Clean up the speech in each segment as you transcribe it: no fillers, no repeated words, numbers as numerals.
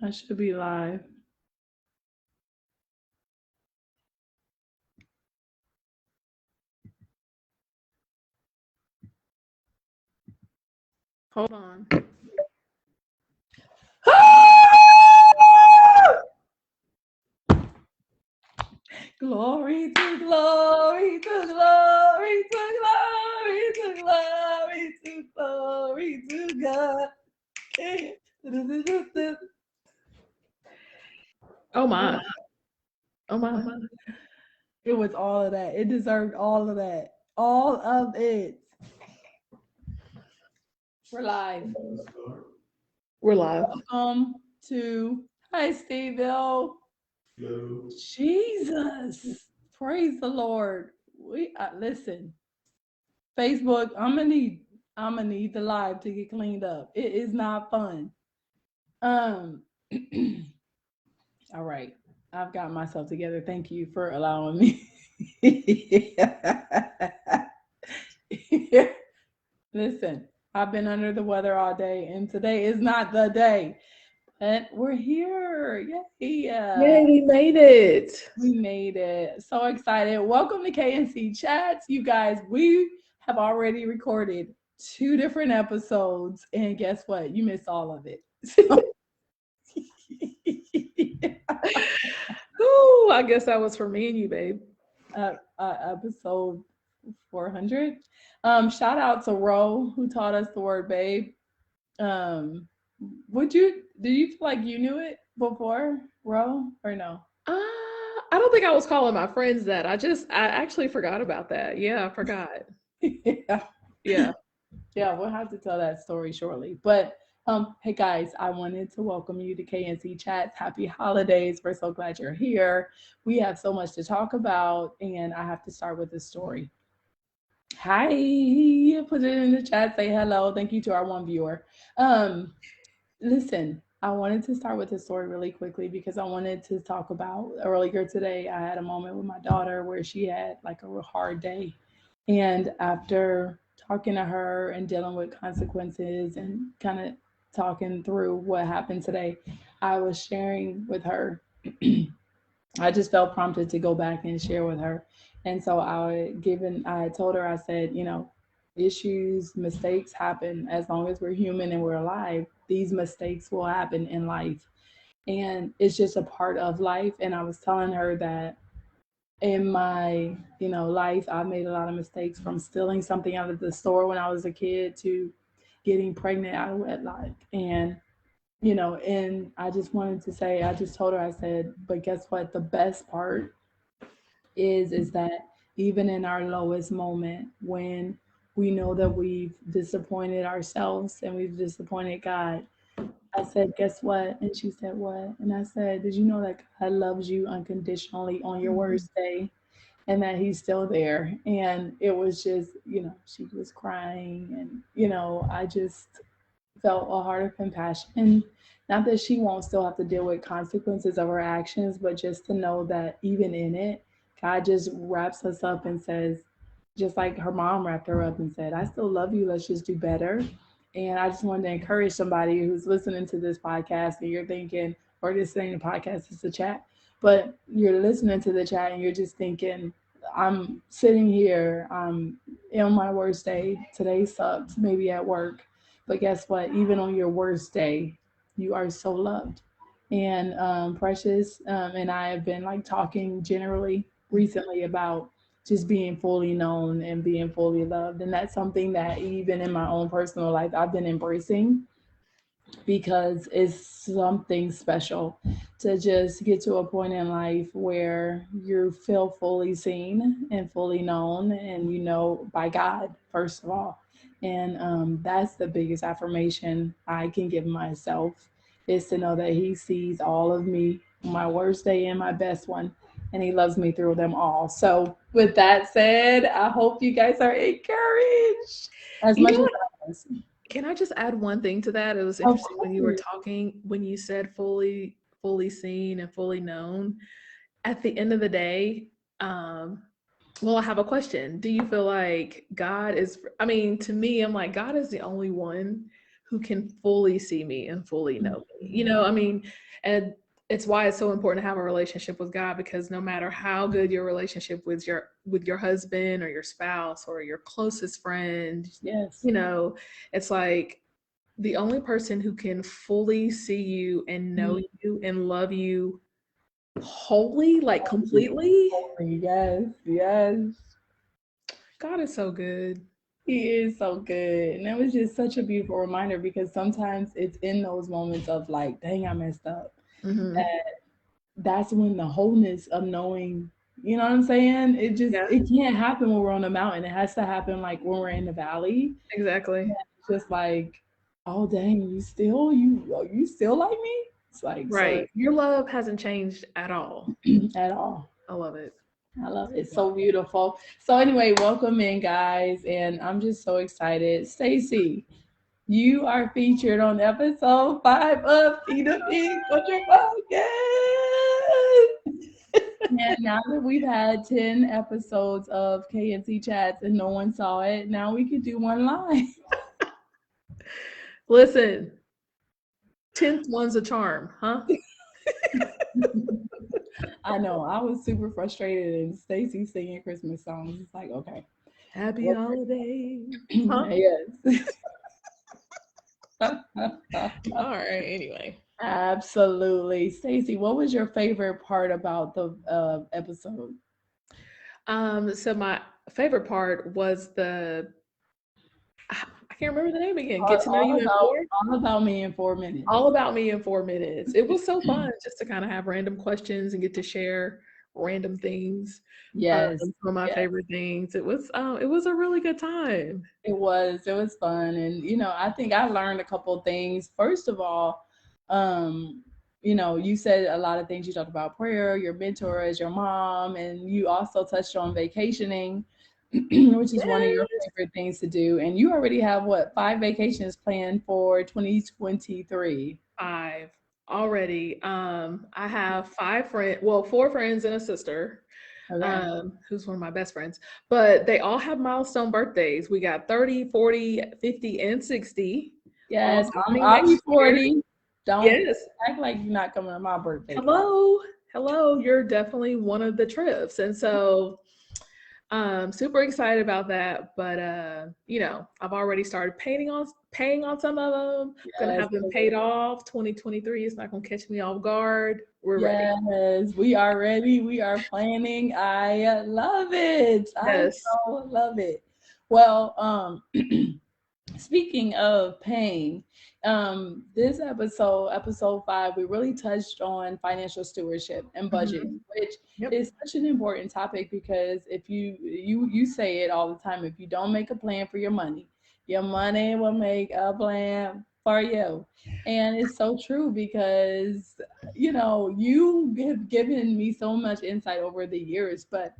I should be live. Hold on. Glory to glory to glory to glory to glory to glory to God. Oh my. Oh my. It was all of that. It deserved all of that. All of it. We're live. We're live. Welcome to Hi Steveville. Jesus. Praise the Lord. We listen. Facebook, I'm gonna need the live to get cleaned up. It is not fun. Um all right. I've got myself together. Thank you for allowing me. Listen, I've been under the weather all day, and today is not the day. But we're here. Yay. Yay, we made it. We made it. So excited. Welcome to KNC Chats. You guys, we have already recorded 2 different episodes, and guess what? You missed all of it. Ooh, I guess that was for me and you, babe. Episode 400. Shout out to Ro who taught us the word babe. Um, do you feel like you knew it before, Ro, or no? I don't think I was calling my friends that. I actually forgot about that. Yeah, I forgot. Yeah. Yeah. Yeah, we'll have to tell that story shortly. But hey guys, I wanted to welcome you to KNC Chats. Happy holidays. We're so glad you're here. We have so much to talk about, and I have to start with this story. Hi, put it in the chat, say hello. Thank you to our one viewer. Um, Listen, I wanted to start with this story really quickly because I wanted to talk about earlier today. I had a moment with my daughter where she had like a real hard day. And after talking to her and dealing with consequences and kind of talking through what happened today, I was sharing with her. I just felt prompted to go back and share with her. And so I told her, I said, issues, mistakes happen as long as we're human and we're alive. These mistakes will happen in life. And it's just a part of life. And I was telling her that in my, life, I made a lot of mistakes from stealing something out of the store when I was a kid to getting pregnant out of wedlock. And I just wanted to say, I just told her, I said, but guess what? The best part is that even in our lowest moment, when we know that we've disappointed ourselves and we've disappointed God, I said, guess what? And she said, what? And I said, did you know that God loves you unconditionally on your Mhm. worst day and that he's still there? And it was just, she was crying and, I just felt a heart of compassion. Not that she won't still have to deal with consequences of her actions, but just to know that even in it, God just wraps us up and says, just like her mom wrapped her up and said, I still love you. Let's just do better. And I just wanted to encourage somebody who's listening to this podcast and you're thinking, or just saying the podcast is a chat, but you're listening to the chat and you're just thinking, I'm sitting here, I'm on my worst day. Today sucked, maybe at work. But guess what? Even on your worst day, you are so loved. And Precious and I have been like talking generally recently about just being fully known and being fully loved. And that's something that even in my own personal life, I've been embracing because it's something special to just get to a point in life where you feel fully seen and fully known and by God first of all. And that's the biggest affirmation I can give myself, is to know that he sees all of me, my worst day and my best one, and he loves me through them all. So with that said, I hope you guys are encouraged as You much know as what? I was. Can I just add one thing to that? It was Of interesting when you were course. talking, when you said fully seen and fully known. At the end of the day, um, well, I have a question. Do you feel like God is, I mean, to me, I'm like, God is the only one who can fully see me and fully know me. You know, I mean, and it's why it's so important to have a relationship with God, because no matter how good your relationship with your husband or your spouse or your closest friend, Yes. you know, it's like the only person who can fully see you and know Mhm. you and love you wholly, like completely, Yes, yes. God is so good. He is so good. And that was just such a beautiful reminder because sometimes it's in those moments of like, dang, I messed up. Hmm. That's when the wholeness of knowing, you know what I'm saying? Yeah, it can't happen when we're on the mountain. It has to happen like when we're in the valley. exactly. It's just like, oh dang, you still like me? It's like so Right. Your love hasn't changed at all. at all. I love it. I love it. It's so beautiful. So anyway, welcome in guys, and I'm just so excited. Stacy, you are featured on episode 5 of Tina Big Country Podcast. And now that we've had 10 episodes of KNC chats and no one saw it, now we could do one live. Listen, 10th one's a charm, huh? I know. I was super frustrated and Stacy singing Christmas songs. It's like, okay. Happy Well, holidays, huh? yes. All right, anyway. Absolutely. Stacey, what was your favorite part about the episode? So my favorite part was I can't remember the name again. Get to know you in four. All about me in 4 minutes. All about me in 4 minutes. It was so fun just to kind of have random questions and get to share random things. Yes. Some of my Yes. favorite things. It was a really good time. It was fun. And, I think I learned a couple of things. First of all, um, you said a lot of things. You talked about prayer, your mentor as your mom, and you also touched on vacationing, which is one of your Yes. favorite things to do. And you already have what, 5 vacations planned for 2023? Five already. I have four friends and a sister, Okay. who's one of my best friends, but they all have milestone birthdays. We got 30, 40, 50, and 60 all Yes, coming I'll be next year. 40. Don't Yes. act like you're not coming to my birthday party. Hello. Hello. You're definitely one of the trips. And so super excited about that. But I've already started paying on some of them. Gonna Yes, have them paid off. 2023 is not gonna catch me off guard. We're ready. yes, we are ready. We are planning. I love it. I Yes. so love it. Well, speaking of pain, this episode 5, we really touched on financial stewardship and budgeting, Mhm. which Yep. is such an important topic because if you say it all the time, if you don't make a plan for your money will make a plan for you. And it's so true because you have given me so much insight over the years, but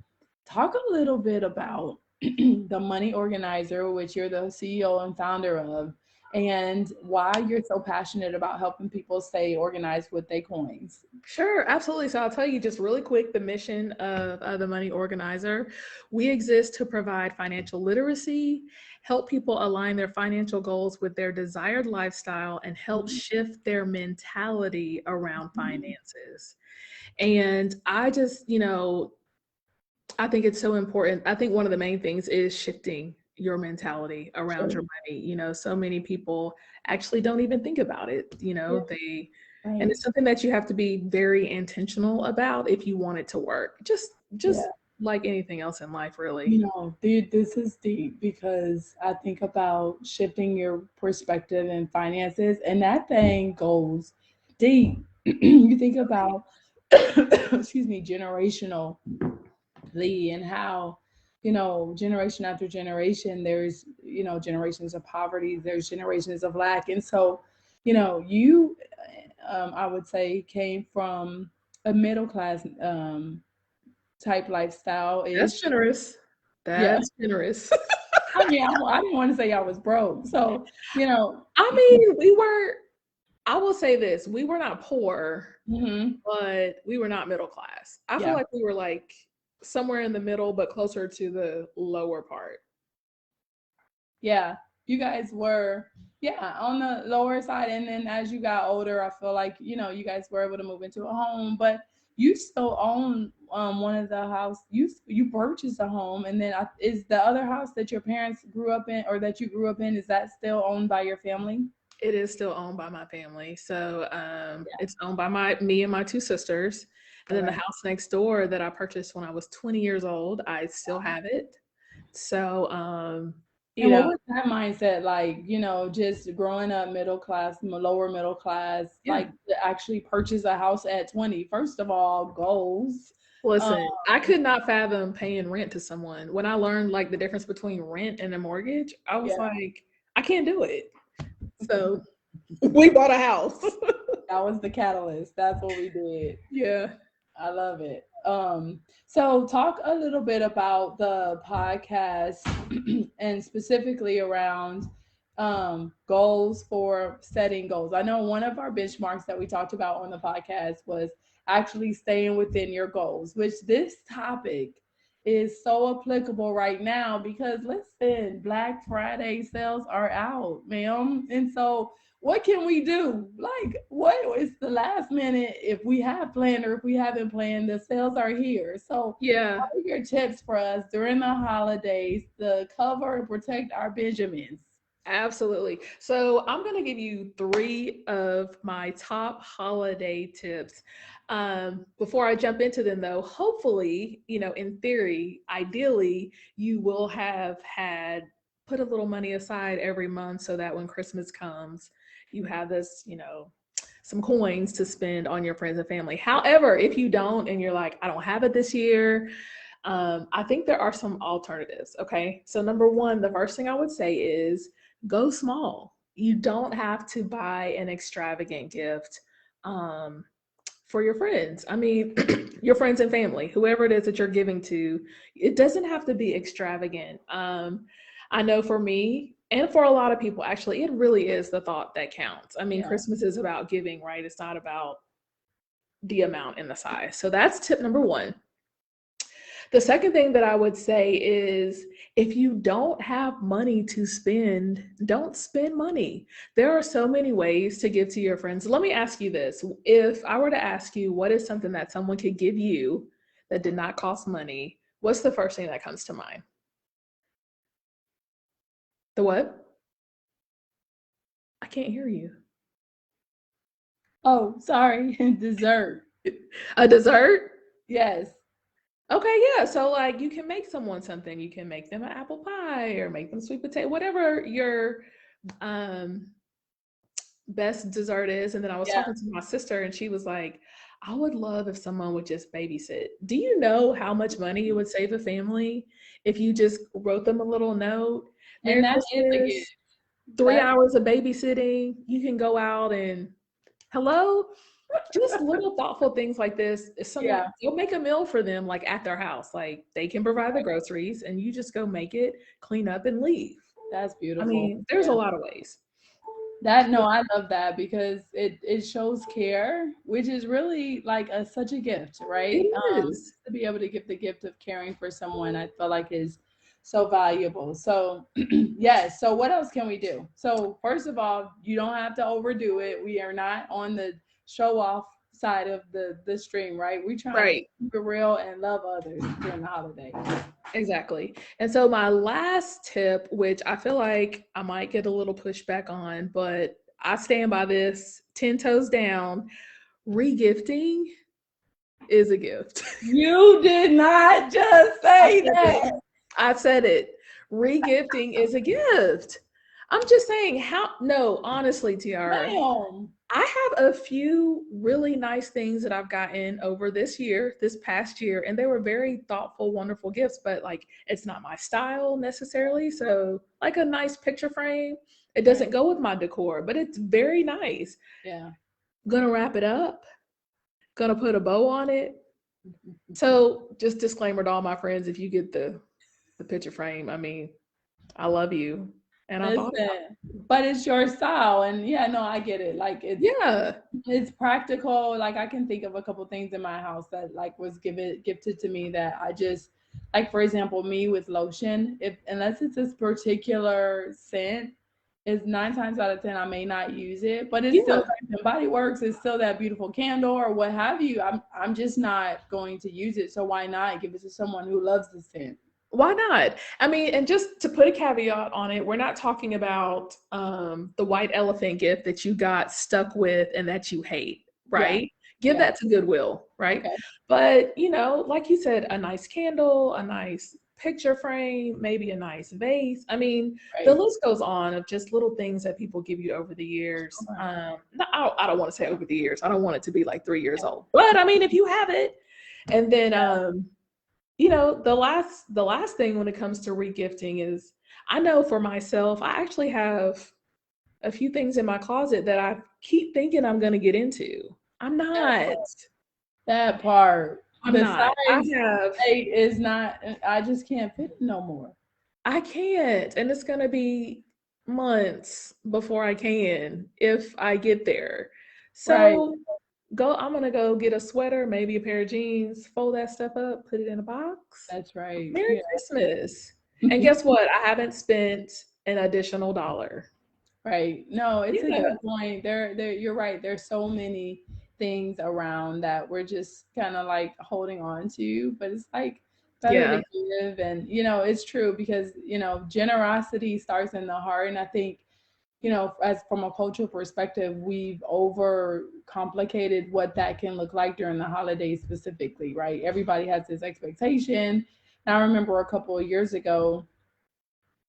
talk a little bit about the Money Organizer, which you're the CEO and founder of, and why you're so passionate about helping people stay organized with their coins. Sure, absolutely. So I'll tell you just really quick the mission of the Money Organizer. We exist to provide financial literacy, help people align their financial goals with their desired lifestyle, and help shift their mentality around finances. And I think it's so important. I think one of the main things is shifting your mentality around Sure. your money. So many people actually don't even think about it. Yeah, And right. it's something that you have to be very intentional about if you want it to work. Just Yeah. like anything else in life, really. Dude, this is deep because I think about shifting your perspective in finances, and that thing goes deep. You think about, excuse me, generational and how generation after generation there's generations of poverty, there's generations of lack, and so you I would say came from a middle class type lifestyle That's ish. generous. Yeah. That's generous. I mean, I didn't want to say I was broke, so you know I mean, I will say this, we were not poor, mhm, but we were not middle class. I feel yeah, like we were like somewhere in the middle, but closer to the lower part. yeah. you guys were, yeah, on the lower side. And then as you got older, I feel like, you guys were able to move into a home, but you still own one of the house. You purchased a home, and then is the other house that your parents grew up in, or that you grew up in, is that still owned by your family? It is still owned by my family. So it's owned by me and my two sisters. And then the Okay. house next door that I purchased when I was 20 years old, I still have it. So, you And what know, was that mindset like, just growing up middle class, lower middle class, yeah. like to actually purchase a house at 20? First of all, goals. Um, Listen, I could not fathom paying rent to someone. When I learned like the difference between rent and a mortgage, I was yeah. like, I can't do it. So we bought a house. That was the catalyst. That's what we did. Yeah. I love it. So talk a little bit about the podcast and specifically around goals, for setting goals. I know one of our benchmarks that we talked about on the podcast was actually staying within your goals, which this topic is so applicable right now because listen, Black Friday sales are out, ma'am. And so what can we do? Like, what is the last minute if we have planned, or if we haven't planned, the sales are here. So, Yeah. what are your tips for us during the holidays to cover and protect our Benjamins? Absolutely. So I'm going to give you three of my top holiday tips. Before I jump into them, though, hopefully, in theory, ideally, you will have had put a little money aside every month so that when Christmas comes, you have this, some coins to spend on your friends and family. However, if you don't and you're like, I don't have it this year, I think there are some alternatives. Okay. So, number one, the first thing I would say is go small. You don't have to buy an extravagant gift um, for your friends. I mean, your friends and family, whoever it is that you're giving to, it doesn't have to be extravagant. I know for me, and for a lot of people, actually, it really is the thought that counts. I mean, Yeah. Christmas is about giving, right? It's not about the amount and the size. So that's tip number one. The second thing that I would say is if you don't have money to spend, don't spend money. There are so many ways to give to your friends. Let me ask you this. If I were to ask you what is something that someone could give you that did not cost money, what's the first thing that comes to mind? The what? I can't hear you. Oh, sorry. Dessert. A dessert? Yes. Okay, yeah. So like you can make someone something. You can make them an apple pie or make them sweet potato, whatever your um best dessert is. And then I was Yeah. talking to my sister and she was like, I would love if someone would just babysit. Do you know how much money you would save a family if you just wrote them a little note? And Merry that is a gift. Christmas, three That hours of babysitting. You can go out and hello. Just little thoughtful things like this. If someone yeah, you'll make a meal for them like at their house. Like they can provide the groceries and you just go make it, clean up and leave. that's I beautiful. mean, there's a Yeah. lot of ways. That no, I love that because it shows care, which is really like such a gift, right? It is. To be able to give the gift of caring for someone, I feel like is so valuable. So yes. So what else can we do? So first of all, you don't have to overdo it. We are not on the show off side of the stream, right? We're trying to Right. keep it real and love others during the holiday. Exactly. And so my last tip, which I feel like I might get a little pushback on, but I stand by this 10 toes down. Regifting is a gift. You did not just I say said it. that, I said it. Regifting is a gift. I'm just saying, how, no, honestly, Tiara, ma'am. I have a few really nice things that I've gotten over this year, this past year, and they were very thoughtful, wonderful gifts, but like it's not my style necessarily. So, like a nice picture frame, it Right. doesn't go with my decor, but it's very nice. Yeah. Gonna wrap it up, gonna put a bow on it. So, just disclaimer to all my friends, if you get the picture frame, I mean, I love you and I thought about Listen, but it's your style, and yeah, no, I get it. Like it. Yeah. it's practical. Like I can think of a couple things in my house that like was gifted to me that I just like for example, me with lotion, if unless it's this particular scent, is 9 times out of 10 I may not use it, but it's still Yeah. Bath and Body Works. It's still that beautiful candle or what have you. I'm just not going to use it. So why not give it to someone who loves the scent? Why not? I mean, and just to put a caveat on it, we're not talking about the white elephant gift that you got stuck with and that you hate, Yeah, right? Give yeah. that to Goodwill, right? Okay, But, like you said, a nice candle, a nice picture frame, maybe a nice vase. I mean, the right. list goes on of just little things that people give you over the years. Okay. No, I don't want to say over the years. I don't want it to be like 3 years old. But I mean, if you have it, and then the last thing when it comes to regifting is, I know for myself, I actually have a few things in my closet that I keep thinking I'm going to get into. I'm That not. part. That part. I'm The not. I size have. 8 is not. I just can't fit it no more. I can't, and it's going to be months before I can if I get there. Right. So I'm going to go get a sweater, maybe a pair of jeans, fold that stuff up, put it in a box. That's right. Merry Yeah. Christmas. And guess what? I haven't spent an additional dollar. Right. No, it's a Yeah. good point. There, you're right. There's so many things around that we're just kind of like holding on to, but it's like better to Yeah. give. And, it's true because, generosity starts in the heart. And I think, as from a cultural perspective, we've over complicated what that can look like during the holidays specifically, right? Everybody has this expectation. And I remember a couple of years ago,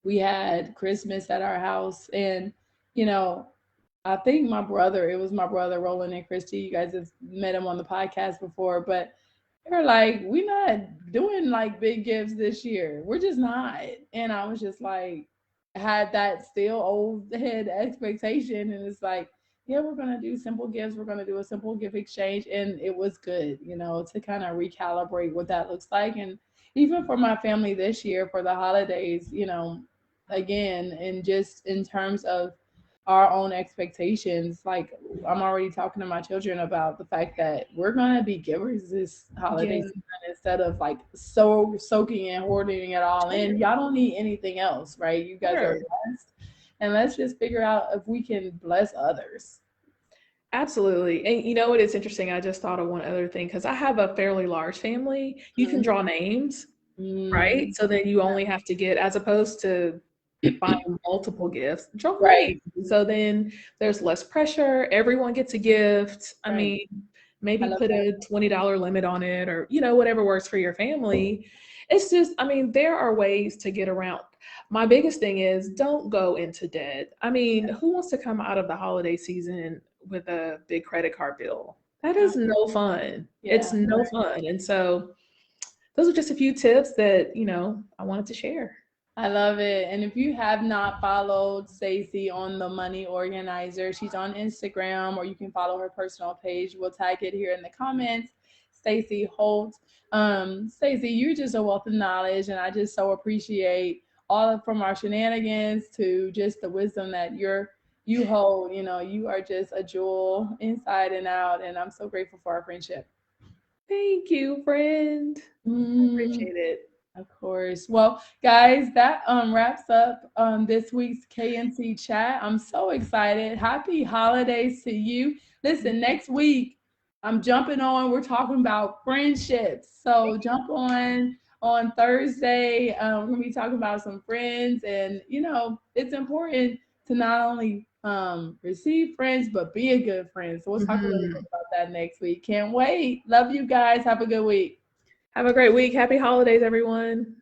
we had Christmas at our house, and you know, I think it was my brother Roland and Christy. You guys have met him on the podcast before, but they're like, we're not doing like big gifts this year. We're just not. And I was just like, had that still old head expectation. And it's like, yeah, we're going to do simple gifts. We're going to do a simple gift exchange. And it was good, to kind of recalibrate what that looks like. And even for my family this year for the holidays, again, and just in terms of our own expectations. Like I'm already talking to my children about the fact that we're gonna be givers this holiday Yeah. season instead of like so soaking and hoarding it all in. Y'all don't need anything else, right? You guys are Sure. blessed. And let's just figure out if we can bless others. Absolutely. And you know what? It's interesting. I just thought of one other thing because I have a fairly large family. You can draw names, right? Mm, So then you only have to get, as opposed to buying multiple gifts, draw names. right, So then there's less pressure. Everyone gets a gift. I right. mean, I maybe love put that. a $20 limit on it, or, whatever works for your family. It's just, I mean, there are ways to get around. My biggest thing is, don't go into debt. I mean, who wants to come out of the holiday season with a big credit card bill? That Uh, is no fun. It's yeah. no fun. And so those are just a few tips that, I wanted to share. I love it. And if you have not followed Stacy on the Money Organizer, she's on Instagram, or you can follow her personal page. We'll tag it here in the comments. Stacy Holt. Stacy, you're just a wealth of knowledge, and I just so appreciate all of from our shenanigans to just the wisdom that you hold. You are just a jewel inside and out, and I'm so grateful for our friendship. Thank you, friend. I Mm. appreciate it. Of course. Well, guys, that wraps up this week's KNC chat. I'm so excited. Happy holidays to you. Listen, next week I'm jumping on. We're talking about friendships. So jump on Thursday. We're gonna be talking about some friends, and it's important to not only receive friends but be a good friend. So we'll talk a little bit Mhm. about that next week. Can't wait. Love you guys. Have a good week. Have a great week. Happy holidays, everyone.